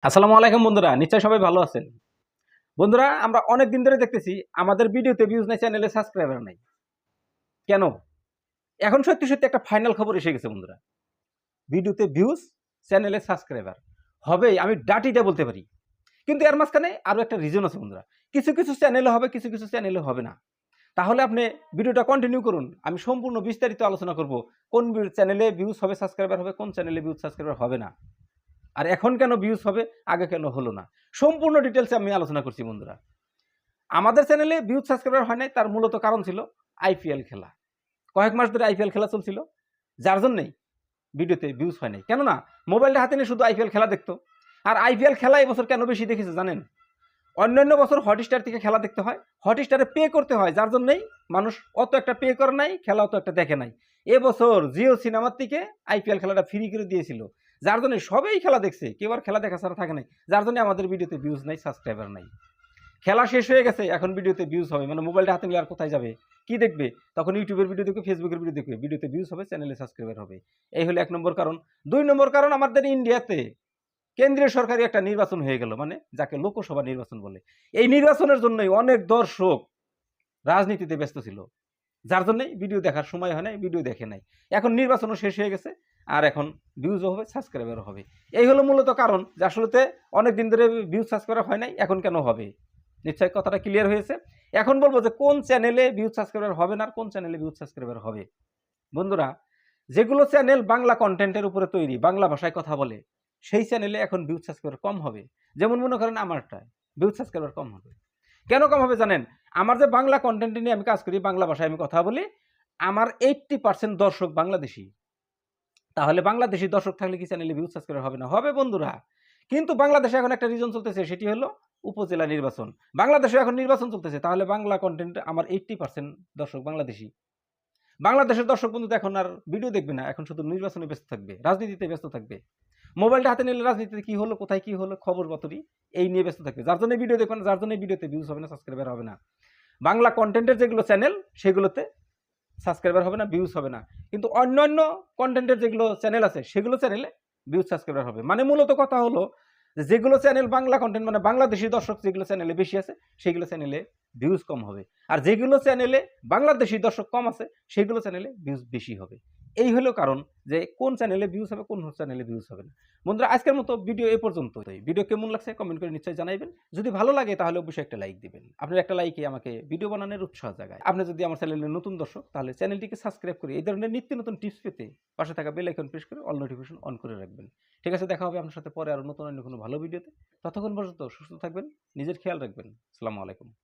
আসসালামু আলাইকুম বন্ধুরা, নিশ্চয়ই সবাই ভালো আছেন। বন্ধুরা, আমরা অনেক দিন ধরে দেখতেছি আমাদের ভিডিওতে ভিউজ নাই, চ্যানেলে সাবস্ক্রাইবার নাই। কেন? এখন সত্যি সত্যি একটা ফাইনাল খবর এসে গেছে বন্ধুরা। ভিডিওতে ভিউজ, চ্যানেলে সাবস্ক্রাইবার হবেই, আমি ডাটিটা বলতে পারি। কিন্তু এর মাঝখানে আরো একটা রিজন আছে বন্ধুরা। কিছু কিছু চ্যানেলে হবে, কিছু কিছু চ্যানেলে হবে না। তাহলে আপনি ভিডিওটা কন্টিনিউ করুন। আমি সম্পূর্ণ বিস্তারিত আলোচনা করব। কোন চ্যানেলে ভিউজ হবে, সাবস্ক্রাইবার হবে, কোন চ্যানেলে ভিউজ সাবস্ক্রাইবার হবে না। আর এখন কেন ভিউজ হবে, আগে কেন হলো না। সম্পূর্ণ ডিটেইলসে আমি আলোচনা করছি বন্ধুরা। আমাদের চ্যানেলে ভিউজ সাবস্ক্রাইবার হয় নাই, তার মূলত কারণ ছিল আইপিএল খেলা। কয়েক মাস ধরে আইপিএল খেলা চলছিল, যার জন্যই ভিডিওতে ভিউজ হয় নাই। কেননা মোবাইলটা হাতে নিয়ে শুধু আইপিএল খেলা দেখতো। আর আইপিএল খেলা এবছর কেন বেশি দেখেছে জানেন? অন্যান্য বছর হটস্টার থেকে খেলা দেখতে হয়, হটস্টারে পে করতে হয়, যার জন্যই মানুষ অত একটা পে করে নাই, খেলা অত একটা দেখে নাই। এবছর জিও সিনেমার থেকে আইপিএল খেলাটা ফ্রি করে দিয়েছিল, যার জন্য সবাই খেলা দেখছে, কেউ আর খেলা দেখা ছাড়া থাকে নাই। যার জন্য আমাদের ভিডিওতে ভিউজ নাই, সাবস্ক্রাইবার নাই। খেলা শেষ হয়ে গেছে, এখন ভিডিওতে ভিউজ হবে, মানে মোবাইলটা হাতে নিলে আর কোথায় যাবে, কি দেখবে? তখন ইউটিউবের ভিডিও দেখবে, ফেসবুকের ভিডিও দেখবে, ভিডিওতে ভিউজ হবে, চ্যানেলে সাবস্ক্রাইবার হবে। এই হলো এক নম্বর কারণ। দুই নম্বর কারণ, আমাদের ইন্ডিয়াতে কেন্দ্রীয় সরকারি একটা নির্বাচন হয়ে গেল, মানে যাকে লোকসভা নির্বাচন বলে। এই নির্বাচনের জন্যই অনেক দর্শক রাজনীতিতে ব্যস্ত ছিল, যার জন্যই ভিডিও দেখার সময় হয় নাই, ভিডিও দেখে নাই। এখন নির্বাচনও শেষ হয়ে গেছে, আর এখন ভিউজও হবে, সাবস্ক্রাইবারও হবে। এই হলো মূলত কারণ, যে আসলেতে অনেক দিন ধরে ভিউজ সাবস্ক্রাইবার হয় নাই, এখন কেন হবে। নিশ্চয়ই কথাটা ক্লিয়ার হয়েছে। এখন বলবো যে কোন চ্যানেলে ভিউজ সাবস্ক্রাইবার হবে না, আর কোন চ্যানেলে ভিউজ সাবস্ক্রাইবার হবে। বন্ধুরা, যেগুলো চ্যানেল বাংলা কন্টেন্টের উপরে তৈরি, বাংলা ভাষায় কথা বলে, সেই চ্যানেলে এখন ভিউজ সাবস্ক্রাইবার কম হবে। যেমন মনে করেন আমারটায় ভিউজ সাবস্ক্রাইবার কম হবে। কেন কম হবে জানেন? আমার যে বাংলা কন্টেন্ট নিয়ে আমি কাজ করি, বাংলা ভাষায় আমি কথা বলি, আমার 80% দর্শক বাংলাদেশী। তাহলে বাংলাদেশী দর্শক থাকলে কি চ্যানেলে ভিউজ সাবস্ক্রাইবার হবে না? হবে বন্ধুরা। কিন্তু বাংলাদেশে এখন একটা রিজন চলতেছে, সেটি হলো উপজেলা নির্বাচন। বাংলাদেশে এখন নির্বাচন চলতেছে, তাহলে বাংলা কন্টেন্ট আমার 80% দর্শক বাংলাদেশী। বাংলাদেশের দর্শক বন্ধু তো এখন আর ভিডিও দেখবে না, এখন শুধু নির্বাচনে ব্যস্ত থাকবে, রাজনীতিতে ব্যস্ত থাকবে। মোবাইলটা হাতে নিলে রাজনীতিতে কি হলো, কোথায় কি হলো, খবর বাতরি এই নিয়ে ব্যস্ত থাকবে। যার জন্য ভিডিও দেখবে না, যার জন্য ভিডিওতে ভিউজ হবে না, সাবস্ক্রাইবার হবে না। বাংলা কন্টেন্টের যেগুলো চ্যানেল, সেগুলোতে সাবস্ক্রাইবার হবে না, ভিউজ হবে না। কিন্তু অন্যান্য কন্টেন্টের যেগুলো চ্যানেল আছে, সেগুলো চ্যানেলে ভিউজ সাবস্ক্রাইবার হবে। মানে মূলত কথা হলো, যেগুলো চ্যানেল বাংলা কন্টেন্ট, মানে বাংলাদেশি দর্শক যেগুলো চ্যানেলে বেশি আছে, সেগুলো চ্যানেলে ভিউজ কম হবে। আর যেগুলো চ্যানেলে বাংলাদেশি দর্শক কম আছে, সেগুলো চ্যানেলে ভিউজ বেশি হবে। এই হলো কারণ, যে কোন চ্যানেলে ভিউজ হবে, কোন চ্যানেলে ভিউজ হবে না। বন্ধুরা, আজকের মতো ভিডিও এ পর্যন্তই। ভিডিও কেমন লাগছে কমেন্ট করে নিশ্চয়ই জানাইবেন। যদি ভালো লাগে তাহলে অবশ্যই একটা লাইক দিবেন। আপনার একটা লাইকে আমাকে ভিডিও বানানোর উৎসাহ জাগায়। আপনি যদি আমার চ্যানেলের নতুন দর্শক, তাহলে চ্যানেলটিকে সাবস্ক্রাইব করে এই ধরনের নিত্য নতুন টিপস পেতে পাশে থাকা বেল আইকন প্রেস করে অল নোটিফিকেশন অন করে রাখবেন। ঠিক আছে, দেখা হবে আপনার সাথে পরে আরো নতুন অন্য কোনো ভালো ভিডিওতে। ততক্ষণ পর্যন্ত সুস্থ থাকবেন, নিজের খেয়াল রাখবেন। আসসালামু আলাইকুম।